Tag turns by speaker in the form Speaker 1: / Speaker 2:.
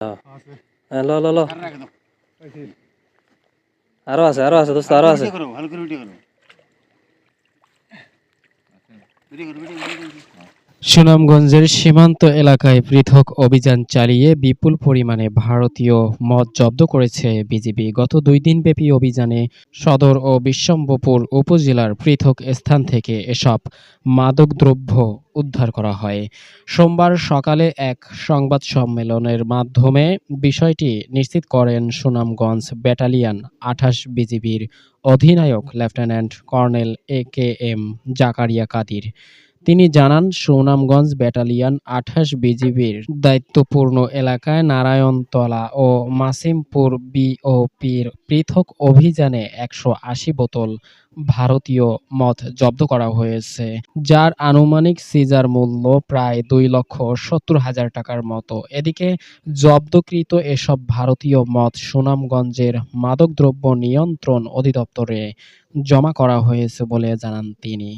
Speaker 1: আছে
Speaker 2: ল ল ল
Speaker 1: পাইছি
Speaker 2: আরো আছে দোস্ত আরো আছে।
Speaker 3: ভালো করে ভিডিও করো
Speaker 4: সুনামগঞ্জের সীমান্ত এলাকায় পৃথক অভিযান চালিয়ে বিপুল পরিমাণে ভারতীয় মদ জব্দ করেছে বিজিবি। গত ২ দিনব্যাপী অভিযানে সদর ও বিশ্বম্ভরপুর উপজেলার পৃথক স্থান থেকে এসব মাদকদ্রব্য উদ্ধার করা হয়। সোমবার সকালে এক সংবাদ সম্মেলনের মাধ্যমে বিষয়টি নিশ্চিত করেন সুনামগঞ্জ ব্যাটালিয়ন ২৮ বিজিবির অধিনায়ক lieutenant colonel AKM Zakaria Kadir. তিনি জানান, সুনামগঞ্জ ব্যাটালিয়ন ২৮ বিজিবির দায়িত্বপূর্ণ এলাকায় নারায়ণতলা ও মাসিমপুর বিওপির পৃথক অভিযানে ১৮০ বোতল ভারতীয় মদ জব্দ করা হয়েছে, যার আনুমানিক সিজার মূল্য প্রায় ২,৭০,০০০ টাকার মতো। এদিকে জব্দকৃত এসব ভারতীয় মদ সুনামগঞ্জের মাদকদ্রব্য নিয়ন্ত্রণ অধিদপ্তরে জমা করা হয়েছে বলে জানান তিনি।